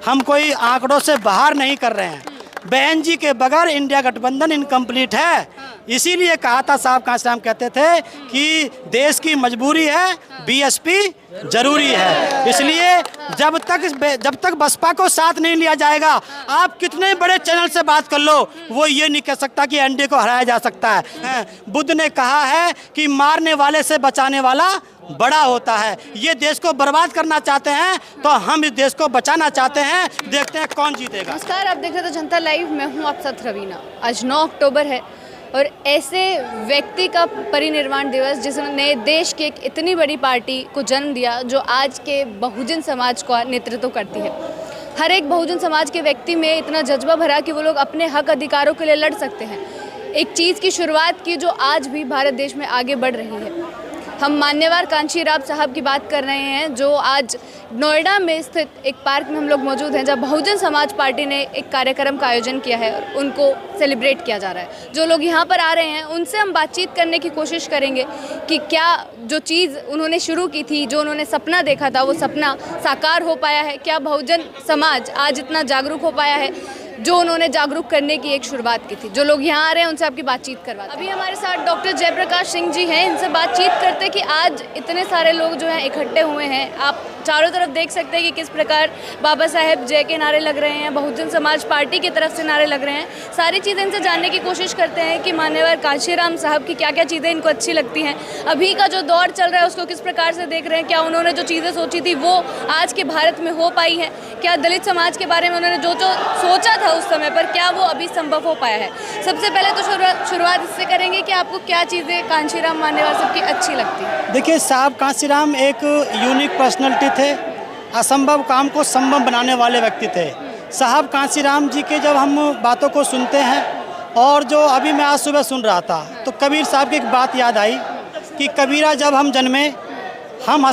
हम कोई आंकड़ों से बाहर नहीं कर रहे हैं। बहन जी के बगैर इंडिया गठबंधन इनकम्प्लीट है। इसीलिए कहा था साहब कांशीराम कहते थे कि देश की मजबूरी है, बीएसपी जरूरी है। इसलिए जब तक बसपा को साथ नहीं लिया जाएगा, आप कितने बड़े चैनल से बात कर लो, वो ये नहीं कह सकता कि एनडीए को हराया जा सकता है। बुद्ध ने कहा है कि मारने वाले से बचाने वाला बड़ा होता है। ये देश को बर्बाद करना चाहते हैं तो हम इस देश को बचाना चाहते हैं। देखते हैं कौन जीतेगा। नमस्कार, आप देख रहे थे जनता लाइव। मैं हूँ आप साथ रवीना। आज 9 अक्टूबर है और ऐसे व्यक्ति का परिनिर्वाण दिवस जिसने देश की एक इतनी बड़ी पार्टी को जन्म दिया जो आज के बहुजन समाज का नेतृत्व करती है। हर एक बहुजन समाज के व्यक्ति में इतना जज्बा भरा कि वो लोग अपने हक अधिकारों के लिए लड़ सकते हैं। एक चीज़ की शुरुआत की जो आज भी भारत देश में आगे बढ़ रही है। हम मान्यवर कांशीराम साहब की बात कर रहे हैं जो आज नोएडा में स्थित एक पार्क में हम लोग मौजूद हैं जहाँ बहुजन समाज पार्टी ने एक कार्यक्रम का आयोजन किया है और उनको सेलिब्रेट किया जा रहा है। जो लोग यहाँ पर आ रहे हैं उनसे हम बातचीत करने की कोशिश करेंगे कि क्या जो चीज़ उन्होंने शुरू की थी, जो उन्होंने सपना देखा था, वो सपना साकार हो पाया है। क्या बहुजन समाज आज इतना जागरूक हो पाया है जो उन्होंने जागरूक करने की एक शुरुआत की थी। जो लोग यहाँ आ रहे हैं उनसे आपकी बातचीत करवाते हैं। अभी हमारे साथ डॉक्टर जयप्रकाश सिंह जी हैं, इनसे बातचीत करते कि आज इतने सारे लोग जो हैं इकट्ठे हुए हैं। आप चारों तरफ देख सकते हैं कि किस प्रकार बाबा साहेब जय के नारे लग रहे हैं, बहुजन समाज पार्टी की तरफ से नारे लग रहे हैं। सारी चीज़ें इनसे जानने की कोशिश करते हैं कि मान्यवर कांशीराम साहब की क्या क्या चीज़ें इनको अच्छी लगती हैं, अभी का जो दौर चल रहा है उसको किस प्रकार से देख रहे हैं, क्या उन्होंने जो चीज़ें सोची थी वो आज के भारत में हो पाई है, क्या दलित समाज के बारे में उन्होंने जो सोचा था उस समय पर क्या वो अभी संभव हो पाया है। सबसे पहले तो शुरुआत इससे करेंगे कि आपको क्या चीज़ें कांशीराम मान्यवर साहब की अच्छी लगती है। देखिए, साहब कांशीराम एक यूनिक पर्सनैलिटी थे। असंभव काम को संभव बनाने वाले व्यक्ति थे। साहब कांशीराम जी के जब हम बातों को सुनते हैं और जो अभी मैं आज सुबह सुन रहा था तो कबीर साहब की एक बात याद आई कि कबीरा जब हम जन्मे हम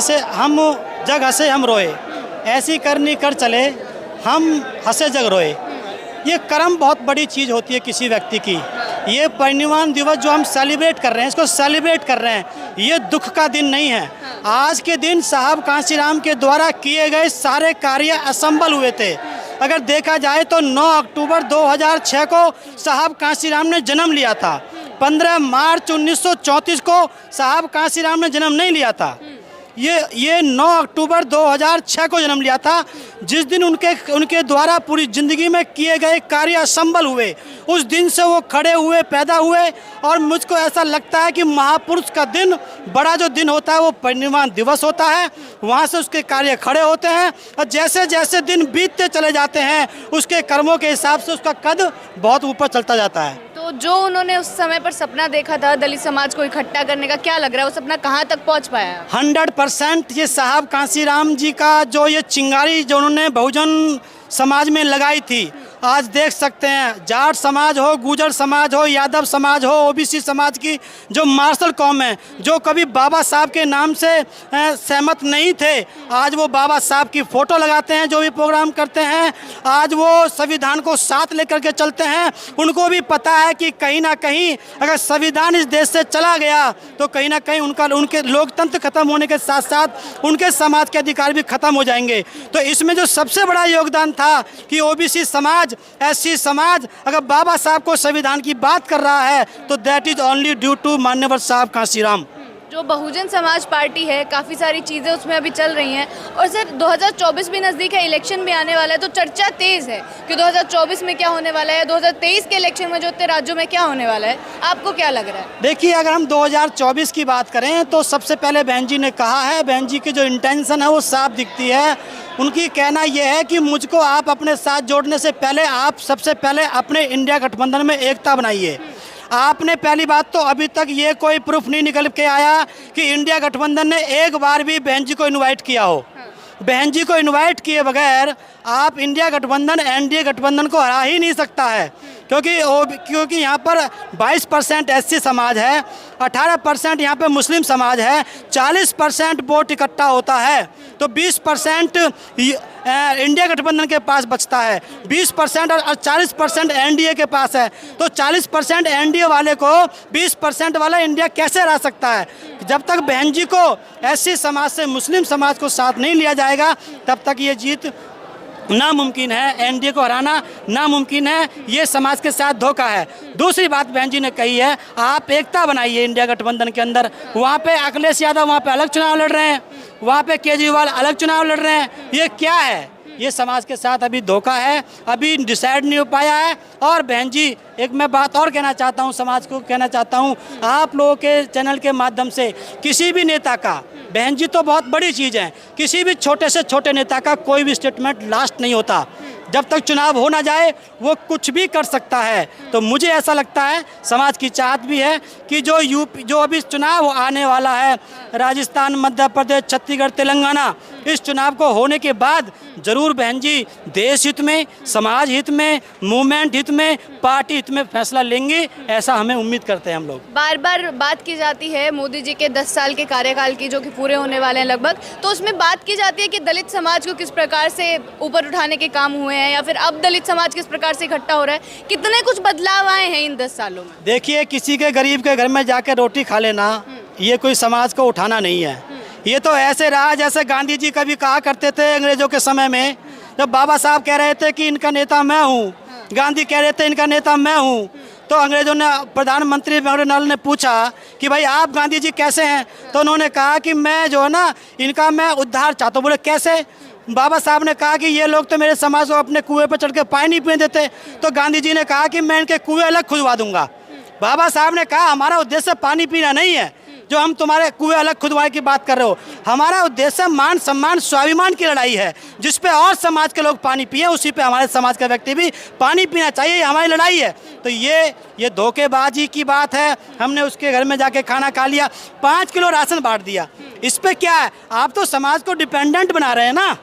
जग हंसे हम रोए, ऐसी करनी कर चले हम हंसे जग रोए। ये कर्म बहुत बड़ी चीज़ होती है किसी व्यक्ति की। ये परिनिर्वाण दिवस जो हम सेलिब्रेट कर रहे हैं, इसको सेलिब्रेट कर रहे हैं, ये दुख का दिन नहीं है। आज के दिन साहब कांशीराम के द्वारा किए गए सारे कार्य असंभव हुए थे। अगर देखा जाए तो 9 अक्टूबर 2006 को साहब कांशीराम ने जन्म लिया था। 15 मार्च 1934 को साहब कांशीराम ने जन्म नहीं लिया था। ये 9 अक्टूबर 2006 को जन्म लिया था, जिस दिन उनके द्वारा पूरी ज़िंदगी में किए गए कार्य असंभव हुए। उस दिन से वो खड़े हुए, पैदा हुए और मुझको ऐसा लगता है कि महापुरुष का दिन, बड़ा जो दिन होता है वो परिनिर्वाण दिवस होता है। वहाँ से उसके कार्य खड़े होते हैं और जैसे जैसे दिन बीतते चले जाते हैं उसके कर्मों के हिसाब से उसका कद बहुत ऊपर चलता जाता है। तो जो उन्होंने उस समय पर सपना देखा था दलित समाज को इकट्ठा करने का, क्या लग रहा है वो सपना कहाँ तक पहुँच पाया? 100% ये साहब कांशीराम जी का जो ये चिंगारी जो उन्होंने बहुजन समाज में लगाई थी, आज देख सकते हैं जाट समाज हो, गुर्जर समाज हो, यादव समाज हो, ओबीसी समाज की जो मार्शल कौम है, जो कभी बाबा साहब के नाम से सहमत नहीं थे, आज वो बाबा साहब की फ़ोटो लगाते हैं, जो भी प्रोग्राम करते हैं, आज वो संविधान को साथ लेकर के चलते हैं। उनको भी पता है कि कहीं ना कहीं अगर संविधान इस देश से चला गया तो कहीं ना कहीं उनके लोकतंत्र खत्म होने के साथ साथ उनके समाज के अधिकार भी खत्म हो जाएंगे। तो इसमें जो सबसे बड़ा योगदान था कि ओबीसी समाज, एससी समाज अगर बाबा साहब को संविधान की बात कर रहा है तो that is only due to मान्यवर साहब कांशीराम। जो बहुजन समाज पार्टी है, काफ़ी सारी चीज़ें उसमें अभी चल रही हैं और सर 2024 भी नज़दीक है, इलेक्शन भी आने वाला है, तो चर्चा तेज़ है कि 2024 में क्या होने वाला है, 2023 के इलेक्शन में जो इतने राज्यों में क्या होने वाला है, आपको क्या लग रहा है? देखिए, अगर हम 2024 की बात करें तो सबसे पहले बहन जी ने कहा है, बहन जी की जो इंटेंशन है वो साफ दिखती है। उनकी कहना यह है कि मुझको आप अपने साथ जोड़ने से पहले आप सबसे पहले अपने इंडिया गठबंधन में एकता बनाइए। आपने पहली बात तो अभी तक ये कोई प्रूफ नहीं निकल के आया कि इंडिया गठबंधन ने एक बार भी बहन जी को इनवाइट किया हो। बहन जी को इनवाइट किए बगैर आप इंडिया गठबंधन एनडीए गठबंधन को हरा ही नहीं सकता है, क्योंकि यहाँ पर 22% एससी समाज है, 18% यहाँ पे मुस्लिम समाज है, 40% वोट इकट्ठा होता है तो 20% इंडिया गठबंधन के पास बचता है, 20% और 40% एनडीए के पास है। तो 40% एनडीए वाले को 20% वाला इंडिया कैसे हरा सकता है? जब तक बहन जी को एससी समाज से मुस्लिम समाज को साथ नहीं लिया जाएगा तब तक ये जीत नामुमकिन है, एनडीए को हराना नामुमकिन है, ये समाज के साथ धोखा है। दूसरी बात बहन जी ने कही है, आप एकता बनाइए इंडिया गठबंधन के अंदर। वहाँ पे अखिलेश यादव वहाँ पे अलग चुनाव लड़ रहे हैं, वहाँ पे केजरीवाल अलग चुनाव लड़ रहे हैं। ये क्या है? ये समाज के साथ अभी धोखा है, अभी डिसाइड नहीं हो पाया है। और बहन जी एक मैं बात और कहना चाहता हूँ, समाज को कहना चाहता हूँ, आप लोगों के चैनल के माध्यम से किसी भी नेता का, बहन जी तो बहुत बड़ी चीज़ है, किसी भी छोटे से छोटे नेता का कोई भी स्टेटमेंट लास्ट नहीं होता। जब तक चुनाव हो ना जाए वो कुछ भी कर सकता है। तो मुझे ऐसा लगता है, समाज की चाहत भी है कि जो अभी चुनाव आने वाला है, राजस्थान, मध्य प्रदेश, छत्तीसगढ़, तेलंगाना, इस चुनाव को होने के बाद जरूर बहन जी देश हित में, समाज हित में, मूवमेंट हित में, पार्टी हित में फैसला लेंगे, ऐसा हमें उम्मीद करते हैं हम लोग। बार बार बात की जाती है मोदी जी के 10 साल के कार्यकाल की, जो कि पूरे होने वाले हैं लगभग, तो उसमें बात की जाती है कि दलित समाज को किस प्रकार से ऊपर उठाने के काम हुए हैं, या फिर अब दलित समाज किस प्रकार से इकट्ठा हो रहा है। कितने कुछ बदलाव आए हैं इन 10 सालों में। देखिए, किसी के गरीब के घर में जाकर रोटी खा लेना ये कोई समाज को उठाना नहीं है। ये तो ऐसे रहा जैसे गांधी जी कभी कहा करते थे अंग्रेजों के समय में, जब बाबा साहब कह रहे थे कि इनका नेता मैं हूँ, गांधी कह रहे थे इनका नेता मैं हूँ, तो अंग्रेजों ने, प्रधानमंत्री मैकडॉनल्ड ने पूछा कि भाई आप गांधी जी कैसे हैं, तो उन्होंने कहा कि मैं जो है ना इनका मैं उद्धार चाहता हूँ। बोले कैसे? बाबा साहब ने कहा कि ये लोग तो मेरे समाज को अपने कुएं पर चढ़ के पानी नहीं पीने देते, तो गांधी जी ने कहा कि मैं इनके कुएं अलग खुदवा दूंगा। बाबा साहब ने कहा हमारा उद्देश्य पानी पीना नहीं है, जो हम तुम्हारे कुएं अलग खुदवाने की बात कर रहे हो, हमारा उद्देश्य मान सम्मान स्वाभिमान की लड़ाई है, जिस पे और समाज के लोग पानी पिए उसी पे हमारे समाज का व्यक्ति भी पानी पीना चाहिए, ये हमारी लड़ाई है। तो ये धोखेबाजी की बात है। हमने उसके घर में जाके खाना खा लिया, 5 किलो राशन बांट दिया, इस पे क्या है? आप तो समाज को डिपेंडेंट बना रहे हैं ना,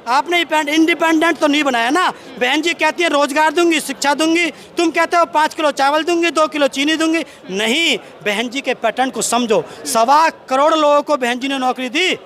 आपने इंडिपेंडेंट तो नहीं बनाया ना। बहन जी कहती है रोजगार दूंगी, शिक्षा दूंगी, तुम कहते हो 5 किलो चावल दूंगी, 2 किलो चीनी दूंगी। नहीं, बहन जी के पैटर्न को समझो। 1.25 करोड़ लोगों को बहन जी ने नौकरी दी,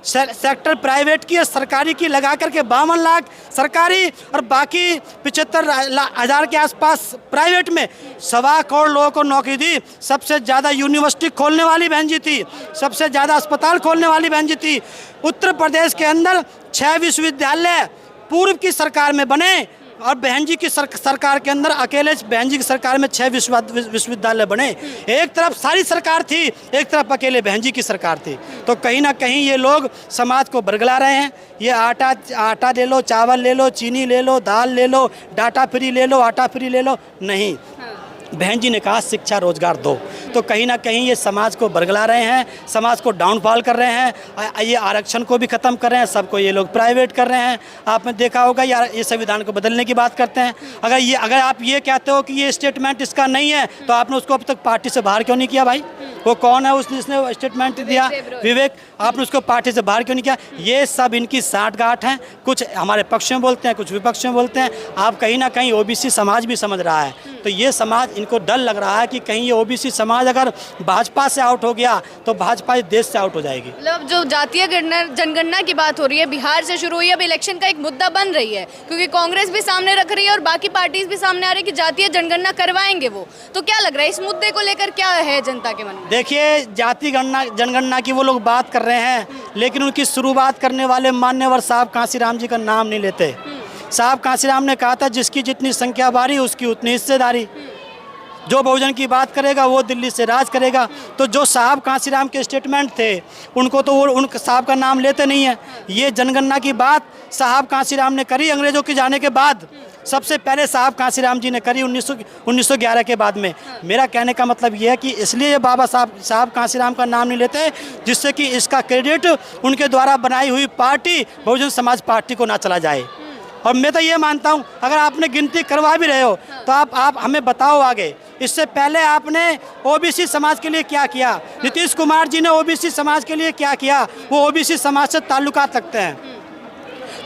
सेक्टर प्राइवेट की और सरकारी की लगा करके 52 लाख सरकारी और बाकी 75,000 के आसपास प्राइवेट में 1.25 करोड़ लोगों को नौकरी दी। सबसे ज़्यादा यूनिवर्सिटी खोलने वाली बहन जी थी, सबसे ज़्यादा अस्पताल खोलने वाली बहन जी थी। उत्तर प्रदेश के अंदर 6 विश्वविद्यालय पूर्व की सरकार में बने, और बहन जी की सरकार के अंदर अकेले बहन जी की सरकार में 6 विश्वविद्यालय बने। एक तरफ सारी सरकार थी, एक तरफ अकेले बहन जी की सरकार थी। तो कहीं ना कहीं ये लोग समाज को बरगला रहे हैं। ये आटा ले लो, चावल ले लो, चीनी ले लो, दाल ले लो, डाटा फ्री ले लो, आटा फ्री ले लो, नहीं, बहन जी ने कहा शिक्षा रोजगार दो। तो कहीं ना कहीं ये समाज को बरगला रहे हैं, समाज को डाउनफॉल कर रहे हैं। ये आरक्षण को भी ख़त्म कर रहे हैं, सबको ये लोग प्राइवेट कर रहे हैं। आपने देखा होगा यार, ये संविधान को बदलने की बात करते हैं। अगर आप ये कहते हो कि ये स्टेटमेंट इसका नहीं है, तो आपने उसको अब तक पार्टी से बाहर क्यों नहीं किया भाई? वो कौन है जिसने स्टेटमेंट दिया? विवेक, आपने उसको पार्टी से बाहर क्यों नहीं किया? ये सब इनकी साठगांठ हैं, कुछ हमारे पक्ष में बोलते हैं, कुछ विपक्ष में बोलते हैं। आप कहीं ना कहीं ओबीसी समाज भी समझ रहा है, तो ये समाज, इनको डर लग रहा है कि कहीं ये ओबीसी समाज अगर भाजपा से आउट हो गया तो भाजपा इस देश से आउट हो जाएगी। मतलब जो जातीय जनगणना की बात हो रही है, बिहार से शुरू हुई, अब इलेक्शन का एक मुद्दा बन रही है, क्योंकि कांग्रेस भी सामने रख रही है और बाकी पार्टीज भी सामने आ रही है कि जातीय जनगणना करवाएंगे वो। तो क्या लग रहा है इस मुद्दे को लेकर, क्या है जनता के मन में? देखिए, जाति जनगणना की वो लोग बात कर रहे हैं, लेकिन उनकी शुरुआत करने वाले मान्यवर साहब कांसीराम जी का नाम नहीं लेते। साहब कांसीराम ने कहा था जिसकी जितनी संख्या बारी उसकी उतनी हिस्सेदारी। जो बहुजन की बात करेगा वो दिल्ली से राज करेगा। तो जो साहब कांसीराम के स्टेटमेंट थे, उनको तो वो उन साहब का नाम लेते नहीं है। ये जनगणना की बात साहब कांसीराम ने करी अंग्रेजों के जाने के बाद, सबसे पहले साहब कांसीराम जी ने करी 1911 के बाद में। मेरा कहने का मतलब ये है कि इसलिए ये बाबा साहब कांसीराम का नाम नहीं लेते, जिससे कि इसका क्रेडिट उनके द्वारा बनाई हुई पार्टी बहुजन समाज पार्टी को ना चला जाए। और मैं तो ये मानता हूँ, अगर आपने गिनती करवा भी रहे हो तो आप हमें बताओ आगे, इससे पहले आपने ओबीसी समाज के लिए क्या किया? नीतीश कुमार जी ने ओबीसी समाज के लिए क्या किया? वो ओबीसी समाज से ताल्लुकात रखते हैं।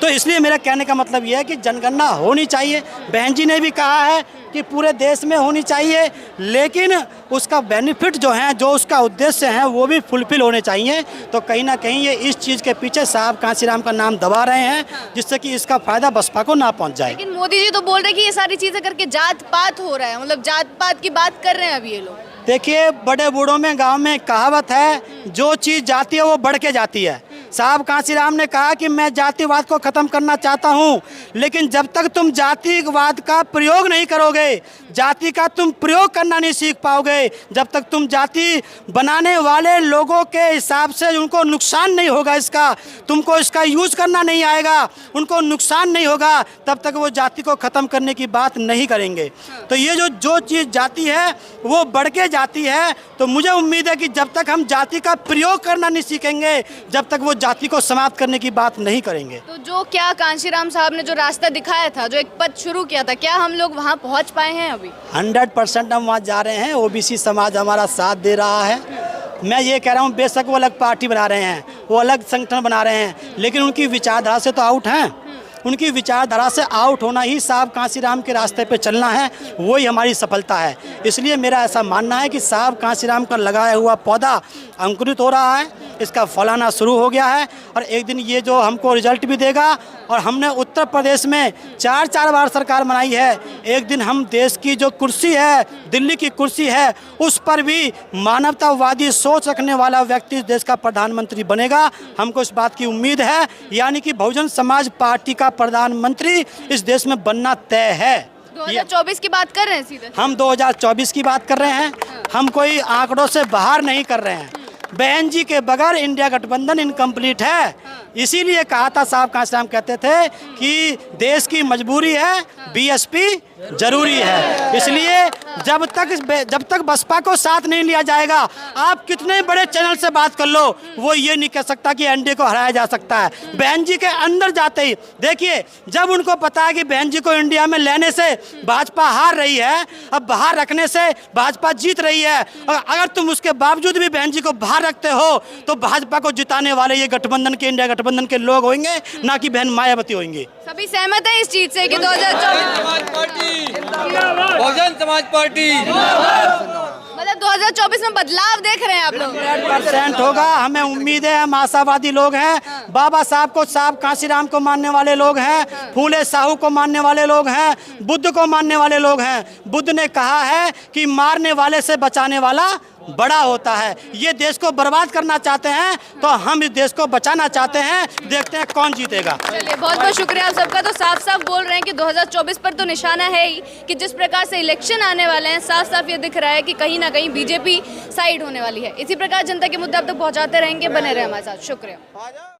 तो इसलिए मेरा कहने का मतलब ये है कि जनगणना होनी चाहिए। बहन जी ने भी कहा है कि पूरे देश में होनी चाहिए, लेकिन उसका बेनिफिट जो है, जो उसका उद्देश्य है, वो भी फुलफिल होने चाहिए। तो कहीं ना कहीं ये इस चीज़ के पीछे साहब कांसीराम का नाम दबा रहे हैं, जिससे कि इसका फायदा बसपा को ना पहुंच जाए। लेकिन मोदी जी तो बोल रहे हैं कि ये सारी चीज़ें करके जात पात हो रहा है, मतलब जात पात की बात कर रहे हैं अभी ये लोग। देखिए, बड़े बूढ़ों में गांव में कहावत है, जो चीज़ जाती है वो बढ़ के जाती है। साहब कांसीराम ने कहा कि मैं जातिवाद को ख़त्म करना चाहता हूं, लेकिन जब तक तुम जातिवाद का प्रयोग नहीं करोगे, जाति का तुम प्रयोग करना नहीं सीख पाओगे, जब तक तुम जाति बनाने वाले लोगों के हिसाब से उनको नुकसान नहीं होगा, इसका तुमको इसका यूज़ करना नहीं आएगा, उनको नुकसान नहीं होगा, तब तक वो जाति को ख़त्म करने की बात नहीं करेंगे। तो ये जो चीज़ जाति है वो बढ़ के जाती है। तो मुझे उम्मीद है कि जब तक हम जाति का प्रयोग करना नहीं सीखेंगे, जब तक वो जाति को समाप्त करने की बात नहीं करेंगे। तो जो क्या कांशीराम साहब ने जो रास्ता दिखाया था, जो एक पथ शुरू किया था, क्या हम लोग वहाँ पहुँच पाए हैं अभी? 100% हम वहाँ जा रहे हैं। ओबीसी समाज हमारा साथ दे रहा है। मैं ये कह रहा हूँ, बेशक वो अलग पार्टी बना रहे हैं, वो अलग संगठन बना रहे हैं, लेकिन उनकी विचारधारा से तो आउट हैं। उनकी विचारधारा से आउट होना ही साहब कांसीराम के रास्ते पे चलना है, वही हमारी सफलता है। इसलिए मेरा ऐसा मानना है कि साहब कांसीराम का लगाया हुआ पौधा अंकुरित हो रहा है, इसका फल आना शुरू हो गया है, और एक दिन ये जो हमको रिजल्ट भी देगा। और हमने उत्तर प्रदेश में 4 बार सरकार बनाई है, एक दिन हम देश की जो कुर्सी है, दिल्ली की कुर्सी है, उस पर भी मानवतावादी सोच रखने वाला व्यक्ति इस देश का प्रधानमंत्री बनेगा। हमको इस बात की उम्मीद है, यानी कि बहुजन समाज पार्टी का प्रधानमंत्री इस देश में बनना तय है। 2024 की बात कर रहे हैं सीधे? हम 2024 की बात कर रहे हैं। हम कोई आंकड़ों से बाहर नहीं कर रहे हैं। बहन जी के बगैर इंडिया गठबंधन इनकम्प्लीट है। इसीलिए कहा था साहब कांसीराम, कहते थे कि देश की मजबूरी है, बीएसपी जरूरी है। इसलिए जब तक बसपा को साथ नहीं लिया जाएगा, आप कितने बड़े चैनल से बात कर लो, वो ये नहीं कह सकता कि एनडीए को हराया जा सकता है। बहन जी के अंदर जाते ही देखिए, जब उनको पता है कि बहन जी को इंडिया में लेने से भाजपा हार रही है, अब बाहर रखने से भाजपा जीत रही है, और अगर तुम उसके बावजूद भी बहन जी को बाहर रखते हो तो भाजपा को जिताने वाले ये गठबंधन के, इंडिया गठबंधन के लोग होंगे, ना कि बहन मायावती होंगी। सभी सहमत है इस चीज से कि 2024 बहुजन समाज पार्टी मतलब 2024 में बदलाव देख रहे हैं आप लोग? 100% होगा, हमें उम्मीद है। हम आशावादी लोग हैं। बाबा साहब को, साहब कांसीराम को मानने वाले लोग हैं, फूले साहू को मानने वाले लोग हैं, बुद्ध को मानने वाले लोग हैं। बुद्ध ने कहा है कि मारने वाले से बचाने वाला बड़ा होता है। ये देश को बर्बाद करना चाहते हैं, तो हम इस देश को बचाना चाहते हैं। देखते हैं कौन जीतेगा। चलिए, बहुत बहुत शुक्रिया आप सबका। तो साफ साफ बोल रहे हैं कि 2024 पर तो निशाना है ही, कि जिस प्रकार से इलेक्शन आने वाले हैं, साफ साफ ये दिख रहा है कि कहीं ना कहीं बीजेपी साइड होने वाली है। इसी प्रकार जनता के मुद्दे अब तक पहुंचाते रहेंगे। बने रहे हमारे साथ। शुक्रिया।